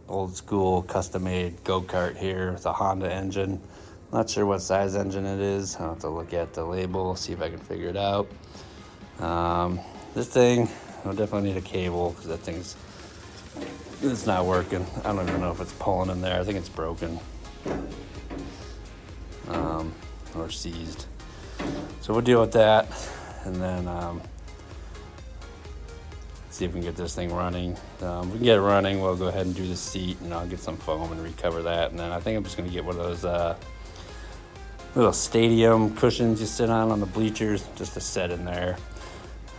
old school custom made go-kart here with a Honda engine. Not sure what size engine it is. I'll have to look at the label, see if I can figure it out. This thing, I'll definitely need a cable because that it's not working. I don't even know if it's pulling in there. I think it's broken or seized. So we'll deal with that, and then see if we can get this thing running. If we can get it running, we'll go ahead and do the seat, and I'll get some foam and recover that. And then I think I'm just going to get one of those little stadium cushions you sit on the bleachers, just to set in there.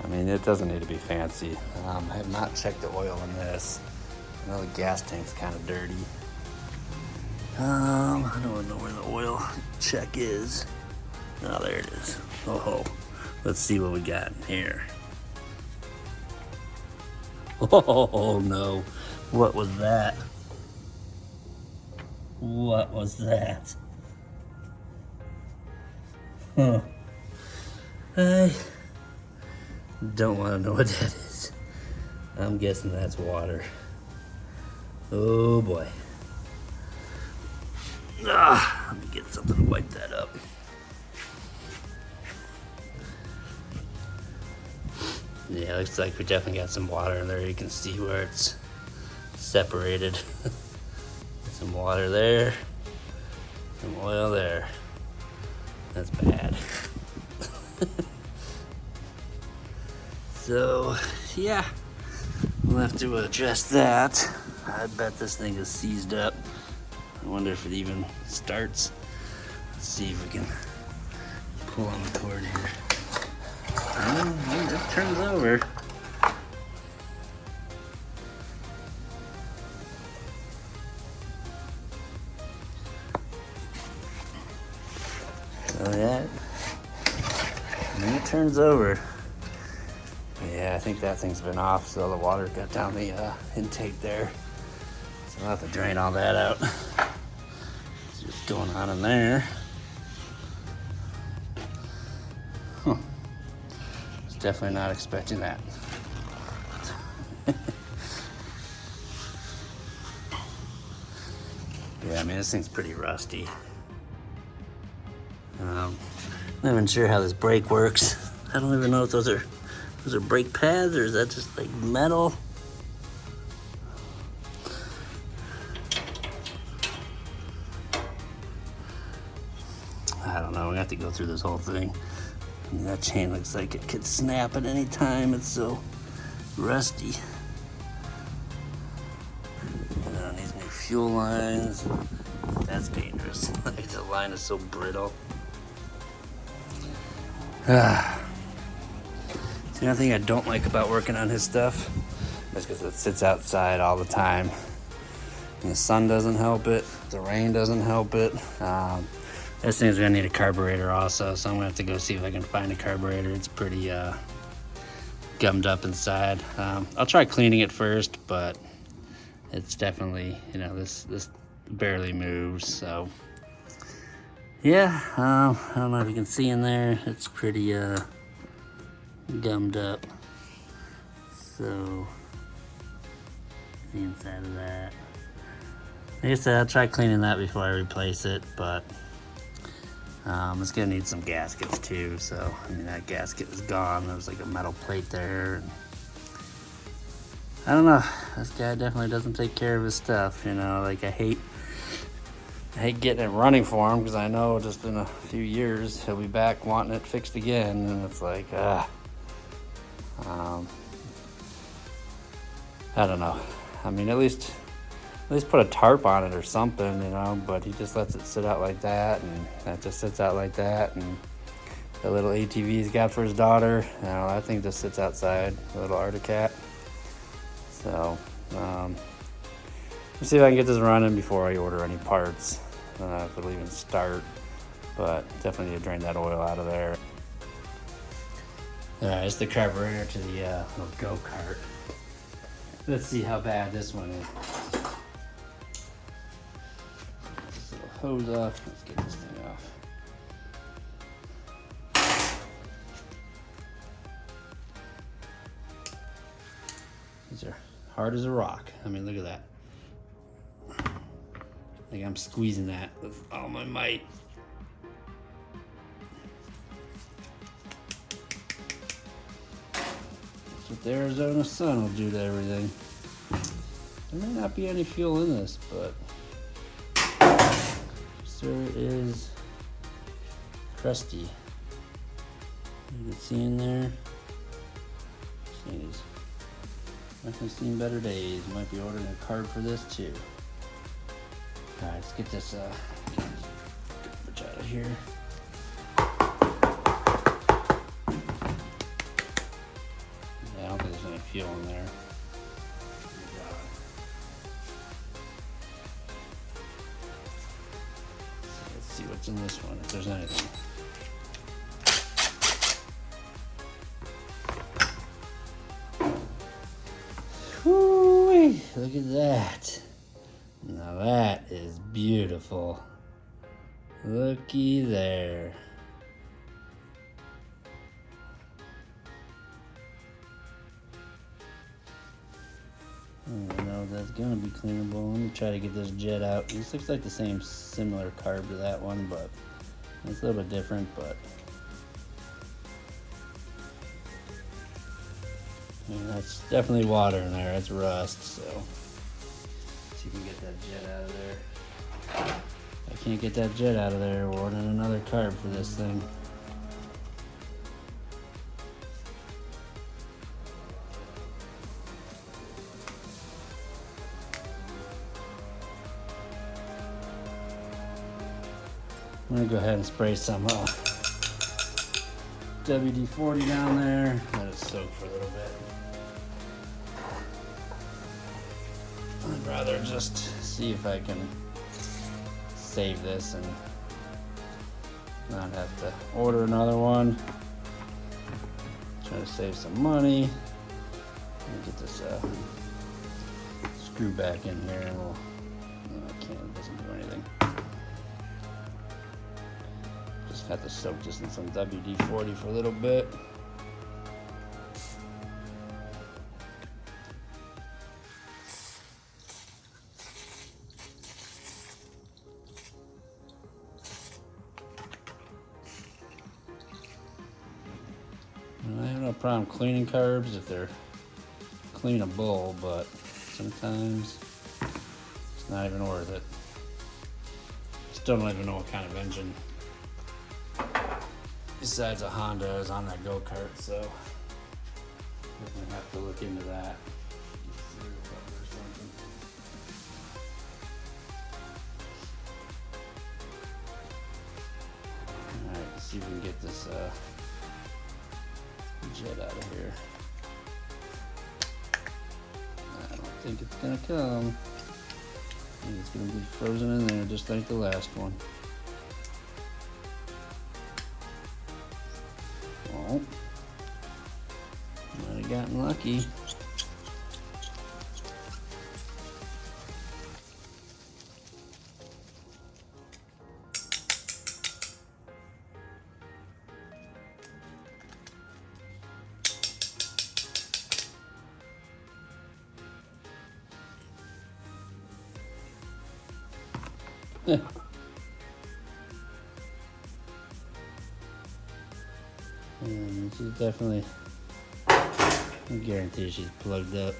I mean, it doesn't need to be fancy. I have not checked the oil in this. I know the gas tank's kind of dirty. I don't know where the oil check is. Oh, there it is. Oh, let's see what we got in here. Oh no, what was that? What was that? Huh. I don't want to know what that is. I'm guessing that's water. Oh boy. Let me get something to wipe that up. Yeah, looks like we definitely got some water in there. You can see where it's separated. Some water there, some oil there. That's bad. So, yeah, we'll have to address that. I bet this thing is seized up. I wonder if it even starts. Let's see if we can pull on the cord here. It turns over. So yeah, and it turns over. Yeah, I think that thing's been off, so the water got down the intake there. So I'll have to drain all that out. See what's going on in there. Huh. Was definitely not expecting that. Yeah, I mean, this thing's pretty rusty. I'm not even sure how this brake works. I don't even know if those are brake pads, or is that just like metal? I don't know. We have to go through this whole thing. I mean, that chain looks like it could snap at any time. It's so rusty. And then on these new fuel lines, that's dangerous. The line is so brittle. The only thing I don't like about working on his stuff is because it sits outside all the time. And the sun doesn't help it. The rain doesn't help it. This thing's gonna need a carburetor also, so I'm gonna have to go see if I can find a carburetor. It's pretty gummed up inside. I'll try cleaning it first, but it's definitely, this barely moves. So yeah, I don't know if you can see in there. It's pretty gummed up. So the inside of that. Like I said, I'll try cleaning that before I replace it, but it's gonna need some gaskets too. So I mean, that gasket is gone. There was like a metal plate there. And I don't know. This guy definitely doesn't take care of his stuff. Like I hate getting it running for him, because I know just in a few years he'll be back wanting it fixed again, and it's like, I don't know. I mean, at least put a tarp on it or something, but he just lets it sit out like that, and that just sits out like that. And the little ATV he's got for his daughter, that thing just sits outside, the little Articat. So, let's see if I can get this running before I order any parts. I don't know if it'll even start, but definitely need to drain that oil out of there. Alright, it's the carburetor to the little go-kart. Let's see how bad this one is. This little hose off. Let's get this thing off. These are hard as a rock. I mean, look at that. Like I'm squeezing that with all my might. That's what the Arizona sun will do to everything. There may not be any fuel in this, but sure is crusty. You can see in there. Jeez. Definitely seen better days. Might be ordering a card for this too. Alright, let's get this garbage out of here. Yeah, I don't think there's any fuel in there. So let's see what's in this one, if there's anything. Whoo-wee, look at that. Now that is beautiful. Looky there. I don't know if that's gonna be cleanable. Let me try to get this jet out. This looks like the same similar carb to that one, but it's a little bit different, but I mean, that's definitely water in there. It's rust, so let's see if we can get that jet out of there. If I can't get that jet out of there, we're ordering another carb for this thing. I'm gonna go ahead and spray some WD-40 down there. Let it soak for a little bit. I'd rather just see if I can save this and not have to order another one. Try to save some money. Let me get this screw back in here and we'll, no, I can't, it doesn't do anything. Just have to soak this in some WD-40 for a little bit. I have no problem cleaning carbs if they're cleanable, but sometimes it's not even worth it. Still don't even know what kind of engine besides a Honda is on that go-kart, so definitely have to look into that. Alright, let's see if we can get this jet out of here. I don't think it's gonna come. I think it's gonna be frozen in there just like the last one. Oh, might have gotten lucky. And she's definitely, I guarantee she's plugged up.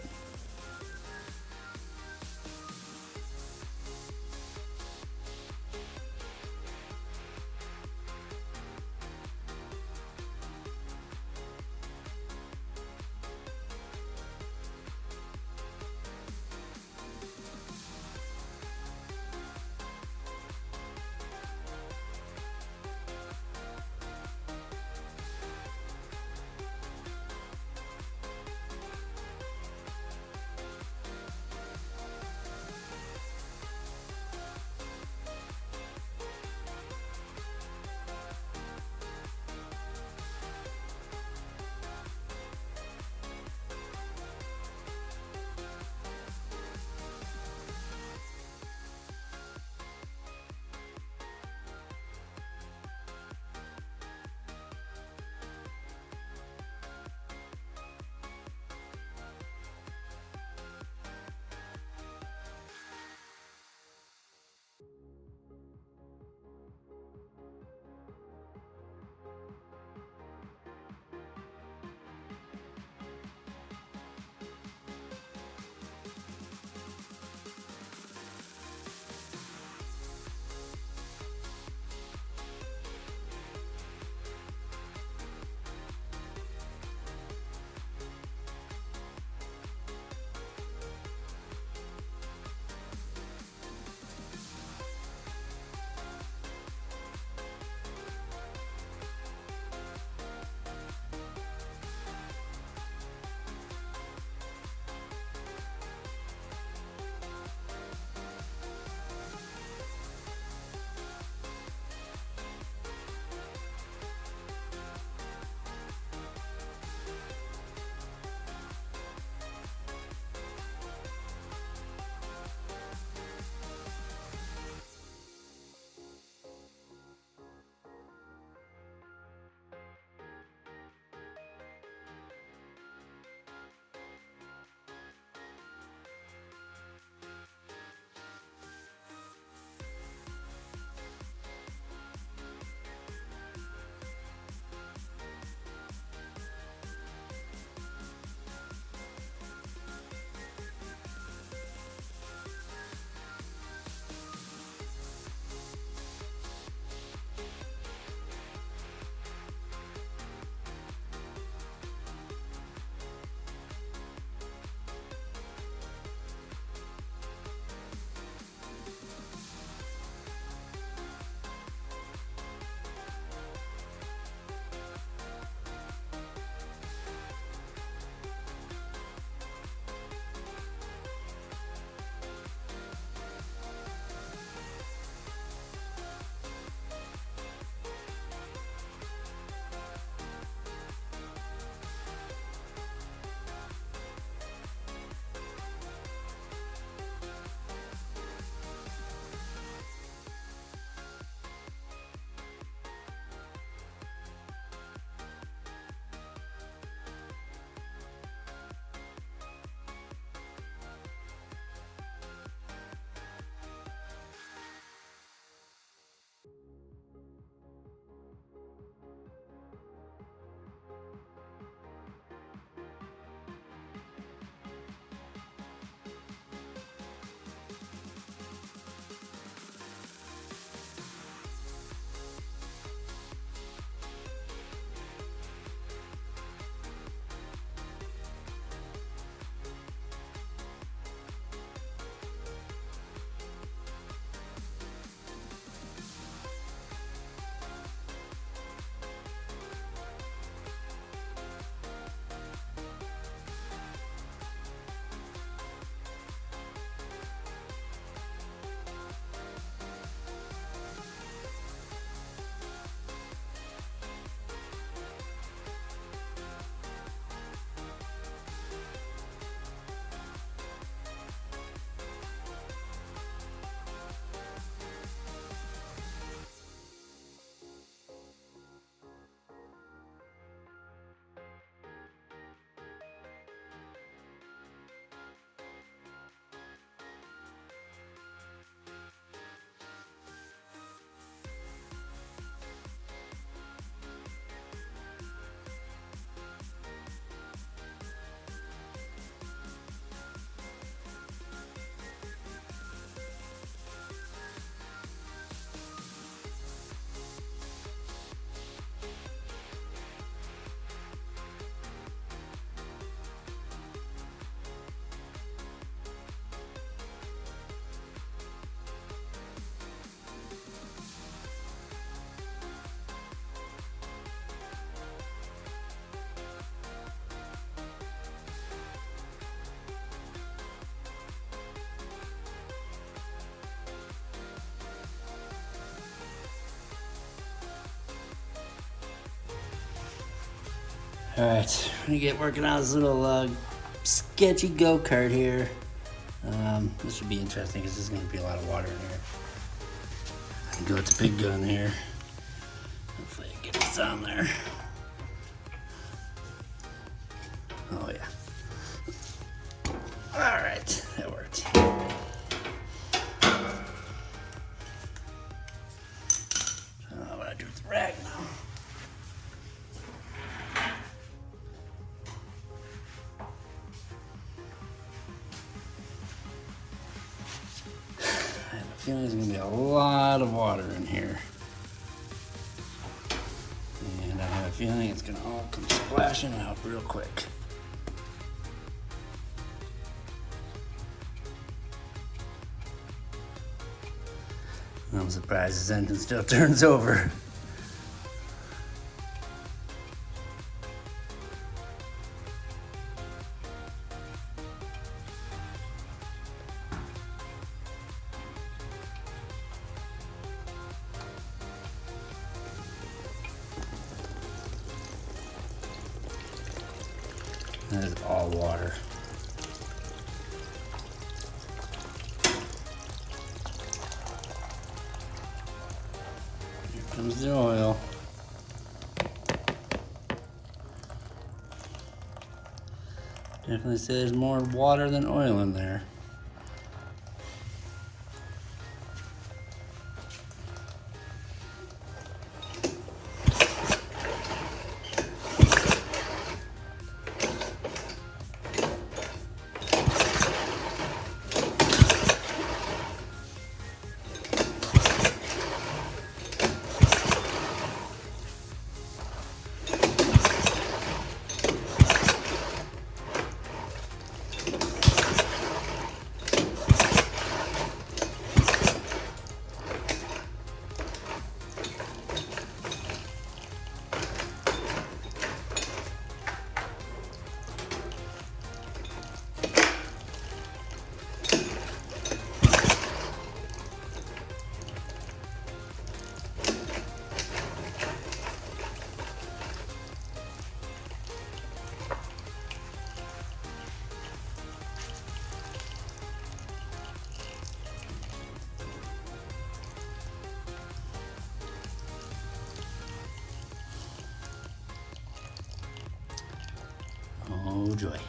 Alright, I'm gonna get working on this little sketchy go-kart here. This should be interesting because there's gonna be a lot of water in here. I can go with the big gun here. Hopefully I get this on there. Oh yeah. Alright, that worked. What do I do with the rag now? I have a feeling there's gonna be a lot of water in here. And I have a feeling it's gonna all come splashing out real quick. I'm surprised this engine still turns over. That is all water. Here comes the oil. Definitely says there's more water than oil in there. Oh joy.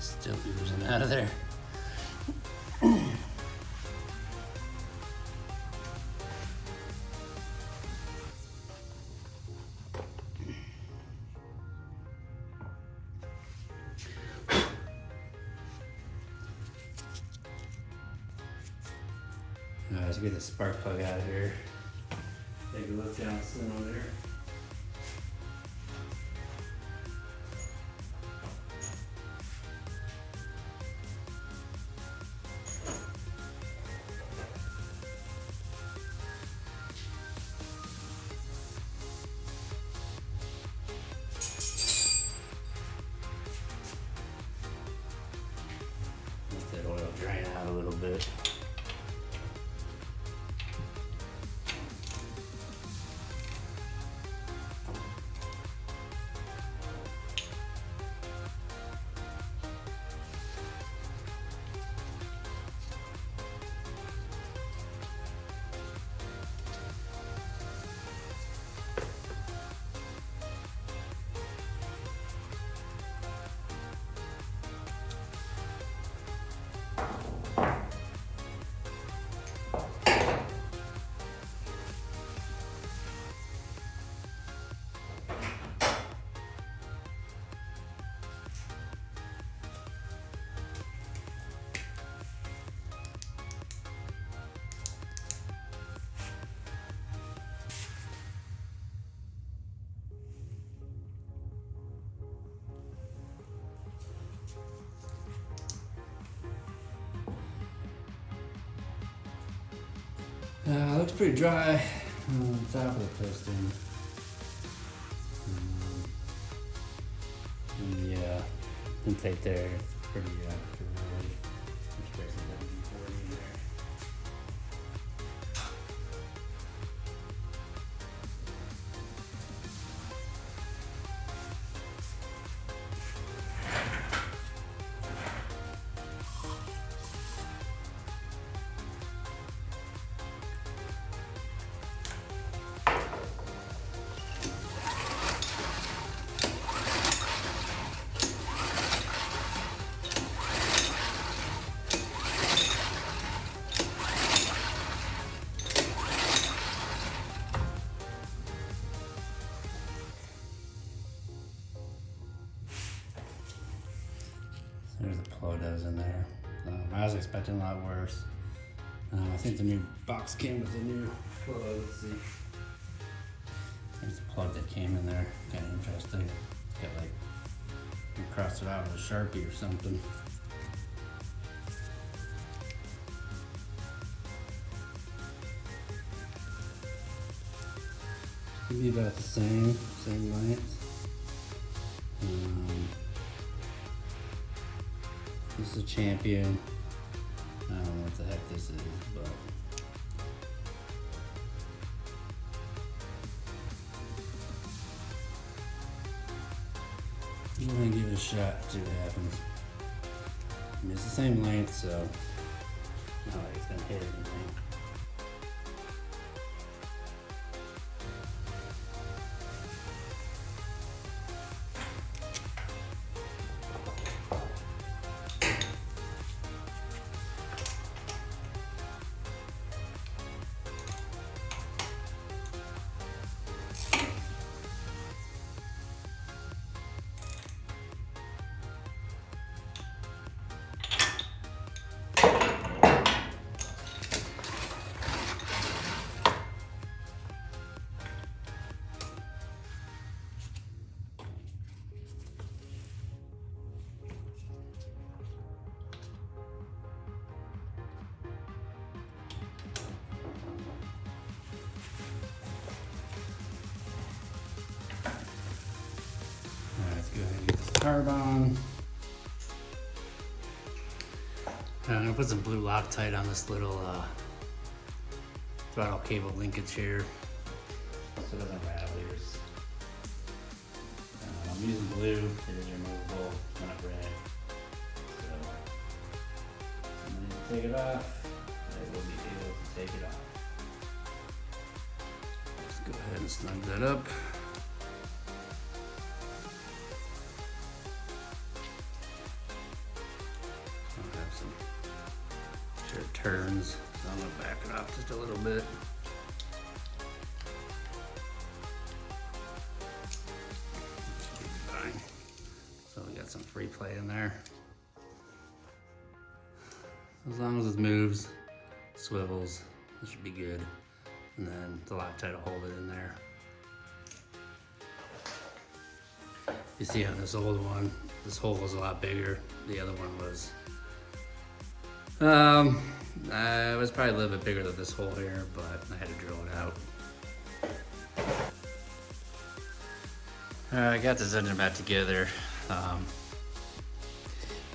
Still oozing out of there. Let's get the spark plug out of here. Take a look down the center there. Let that oil drain out a little bit. Looks pretty dry on the top of the piston. Yeah, intake there, pretty really. There's basically nothing important in there. There's the Plotas in there. I was expecting a lot worse. I think the new box came with the new plug. Let's see. There's the plug that came in there. Kind of interesting. It's got like, you crossed it out with a Sharpie or something. Could be about the same length. This is a Champion. I don't know what the heck this is, but I'm gonna give it a shot, see what happens. I mean, it's the same length, so not like it's gonna hit anything. Go ahead and get this carb on. I'm gonna put some blue Loctite on this little throttle cable linkage here so it doesn't rattle yours. I'm using blue, it is removable, it's not red. So I'm gonna take it off, I will be able to take it off. Let's go ahead and snug that up. Sure it turns, so I'm gonna back it off just a little bit. Should be fine. So we got some free play in there. As long as it moves, swivels, it should be good. And then the Loctite will hold it in there. You see on this old one, this hole was a lot bigger. The other one was it was probably a little bit bigger than this hole here, but I had to drill it out. I got this engine back together. I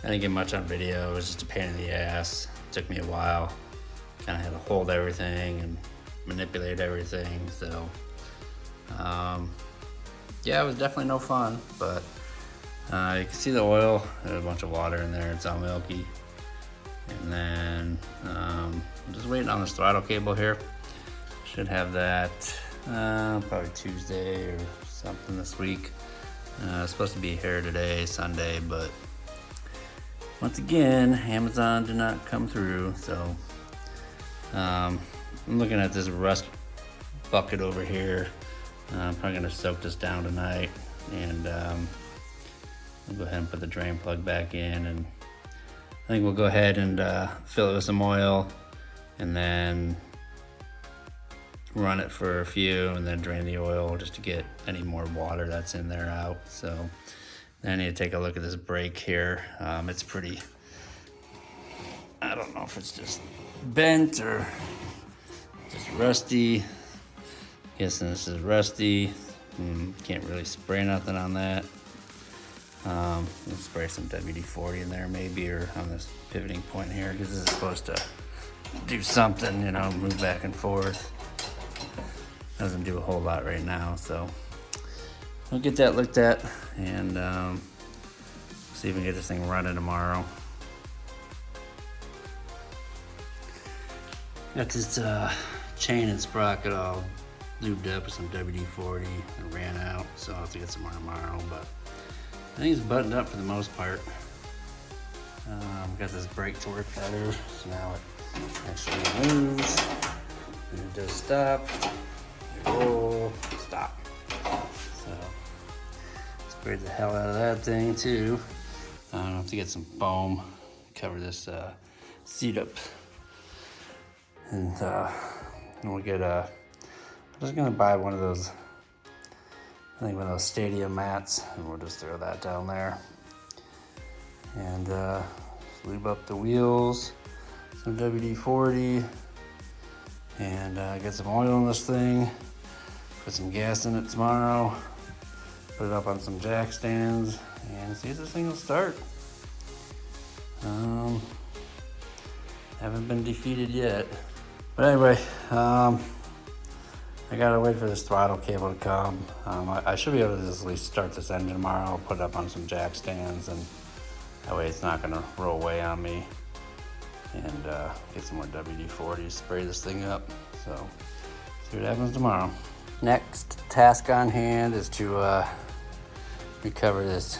didn't get much on video. It was just a pain in the ass. It took me a while. Kind of had to hold everything and manipulate everything. So, yeah, it was definitely no fun. But you can see the oil. There's a bunch of water in there. It's all milky. And then I'm just waiting on this throttle cable here. Should have that probably Tuesday or something this week. It's supposed to be here today, Sunday, but once again, Amazon did not come through. So I'm looking at this rust bucket over here. I'm probably gonna soak this down tonight, and I'll go ahead and put the drain plug back in, and I think we'll go ahead and fill it with some oil and then run it for a few and then drain the oil just to get any more water that's in there out. So then I need to take a look at this brake here. It's pretty, I don't know if it's just bent or Just rusty. Guessing this is rusty. Can't really spray nothing on that. Let's spray some WD-40 in there maybe, or on this pivoting point here, because this is supposed to do something, you know, move back and forth. Doesn't do a whole lot right now, so we'll get that looked at and see if we can get this thing running tomorrow. Got this chain and sprocket all lubed up with some WD-40 and ran out, so I'll have to get some more tomorrow, but I think it's buttoned up for the most part. Got this brake torque better, so now it actually moves, and it does stop. Oh, stop. So, sprayed the hell out of that thing too. I'll have to get some foam, cover this seat up. And we'll get I'm just gonna buy one of those, I think one of those stadium mats, and we'll just throw that down there. And lube up the wheels, some WD-40, and get some oil in this thing. Put some gas in it tomorrow. Put it up on some jack stands and see if this thing will start. Haven't been defeated yet. But anyway, I gotta wait for this throttle cable to come. I should be able to just at least start this engine tomorrow. I'll put it up on some jack stands, and that way it's not gonna roll away on me. And get some more WD-40, spray this thing up. So, see what happens tomorrow. Next task on hand is to recover this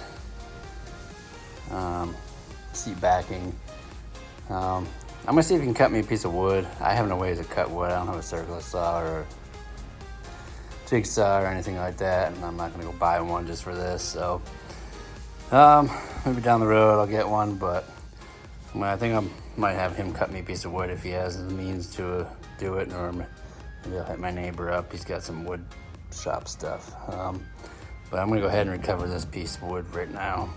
seat backing. I'm gonna see if you can cut me a piece of wood. I have no ways to cut wood. I don't have a circular saw or a jigsaw or anything like that, and I'm not gonna go buy one just for this. So maybe down the road I'll get one, but I think I might have him cut me a piece of wood if he has the means to do it, or maybe I'll hit my neighbor up. He's got some wood shop stuff. But I'm gonna go ahead and recover this piece of wood right now.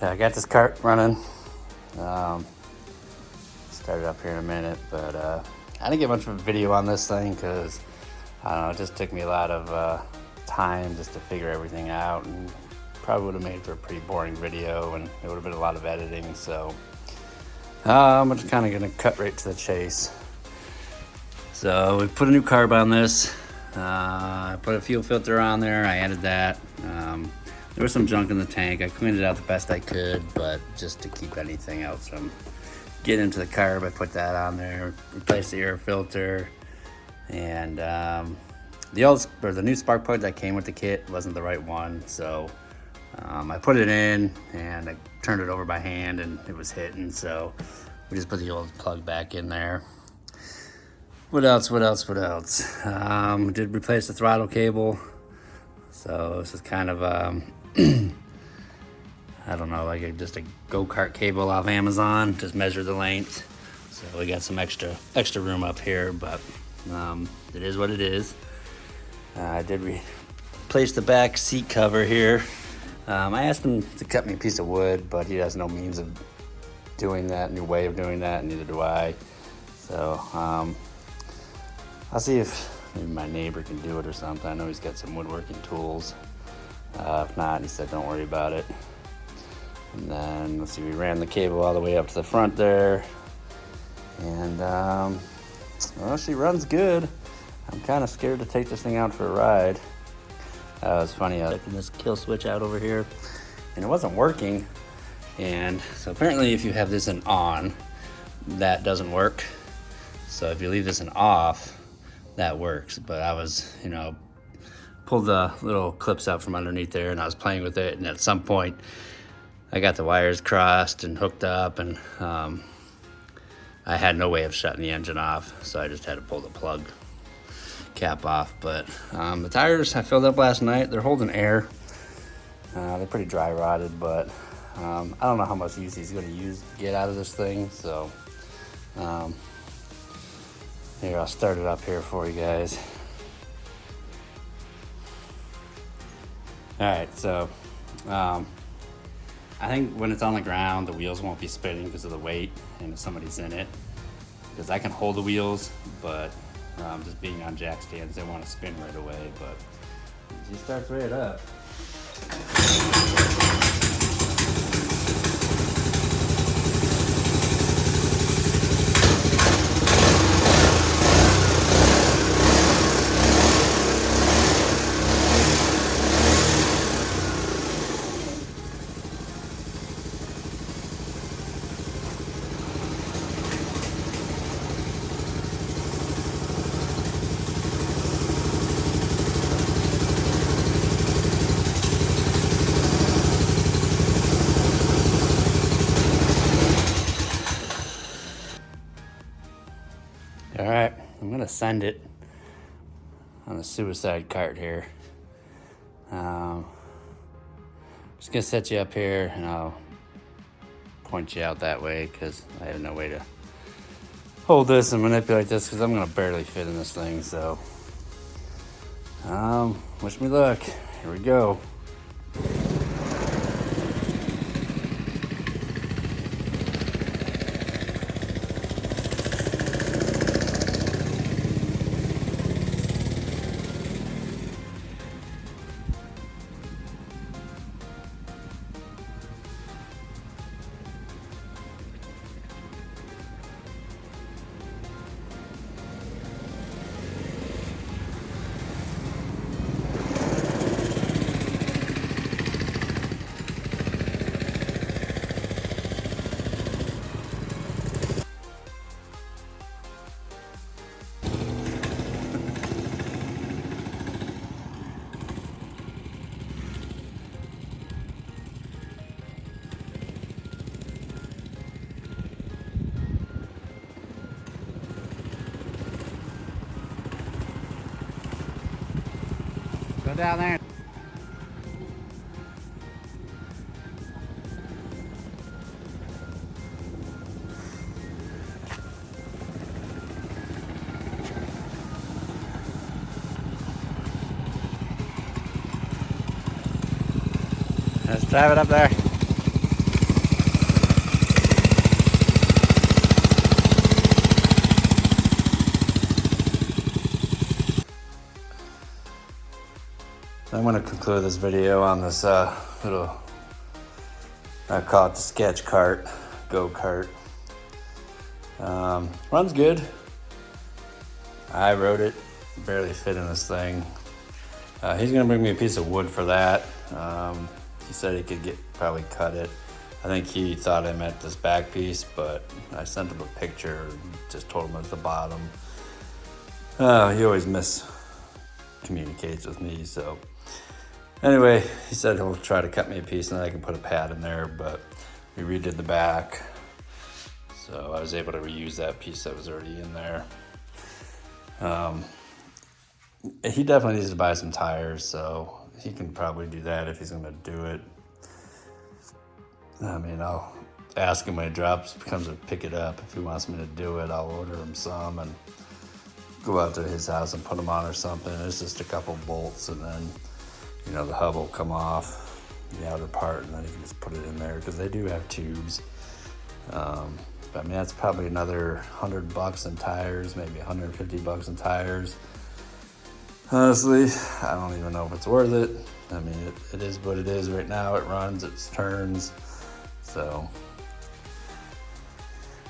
Yeah, I got this cart running. Start it up here in a minute, but I didn't get much of a video on this thing because I don't know, it just took me a lot of time just to figure everything out, and probably would have made for a pretty boring video, and it would have been a lot of editing. So I'm just kind of gonna cut right to the chase. So we put a new carb on this. I put a fuel filter on there. I added that. There was some junk in the tank. I cleaned it out the best I could, but just to keep anything else from getting into the carb, I put that on there. Replaced the air filter, and the new spark plug that came with the kit wasn't the right one, so I put it in and I turned it over by hand and it was hitting, so we just put the old plug back in there. What else? Did replace the throttle cable. So this is kind of I don't know, like just a go-kart cable off Amazon. Just measure the length. So we got some extra room up here, but it is what it is. I did replace the back seat cover here. I asked him to cut me a piece of wood, but he has no means of doing that, new way of doing that, and neither do I. So I'll see if maybe my neighbor can do it or something. I know he's got some woodworking tools. If not, he said don't worry about it. And then let's see, we ran the cable all the way up to the front there, and well, she runs good. I'm kind of scared to take this thing out for a ride. It's funny, I was checking this kill switch out over here, and it wasn't working. And so apparently if you have this in on, that doesn't work. So if you leave this in off, that works. But I was, pulled the little clips out from underneath there, and I was playing with it, and at some point I got the wires crossed and hooked up, and I had no way of shutting the engine off, so I just had to pull the plug cap off. But the tires I filled up last night, they're holding air. They're pretty dry rotted, but I don't know how much use he's going to get out of this thing. So here, I'll start it up here for you guys. All right, so I think when it's on the ground, the wheels won't be spinning because of the weight and if somebody's in it. Because I can hold the wheels, but just being on jack stands, they want to spin right away. But she starts right up. All right, I'm gonna send it on a suicide cart here. Just gonna set you up here and I'll point you out that way because I have no way to hold this and manipulate this because I'm gonna barely fit in this thing. So wish me luck. Here we go. Go down there. Let's drive it up there. gonna conclude this video on this little, I call it the sketch cart, go-kart. Runs good. I rode it, barely fit in this thing. He's gonna bring me a piece of wood for that. He said he could probably cut it. I think he thought I meant this back piece, but I sent him a picture, just told him at the bottom. He always miscommunicates with me, so. Anyway, he said he'll try to cut me a piece and then I can put a pad in there, but we redid the back. So I was able to reuse that piece that was already in there. He definitely needs to buy some tires, so he can probably do that if he's gonna do it. I mean, I'll ask him when he comes to pick it up. If he wants me to do it, I'll order him some and go out to his house and put them on or something. It's just a couple bolts and then, you know, the hub will come off, the outer part, and then you can just put it in there because they do have tubes. But I mean, that's probably another $100 in tires, maybe $150 in tires. Honestly, I don't even know if it's worth it. I mean, it is what it is right now. It runs, it turns. So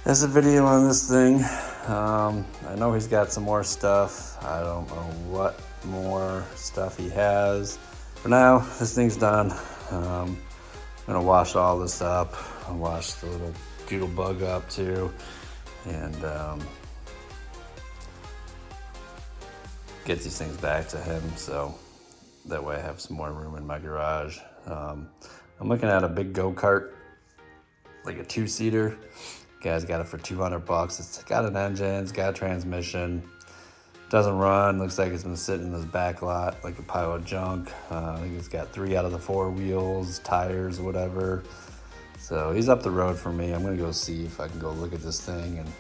that's a video on this thing. I know he's got some more stuff. I don't know what more stuff he has. For now, this thing's done. I'm gonna wash all this up. I'll wash the little doodle bug up too, and get these things back to him, so that way I have some more room in my garage. I'm looking at a big go-kart, like a 2-seater. Guy's got it for $200. It's got an engine, it's got a transmission, doesn't run, looks like it's been sitting in this back lot like a pile of junk. I think it's got 3 out of the 4 wheels, tires, whatever. So he's up the road from me. I'm gonna go see if I can go look at this thing and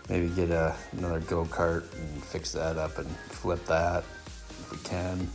maybe get another go-kart and fix that up and flip that if we can.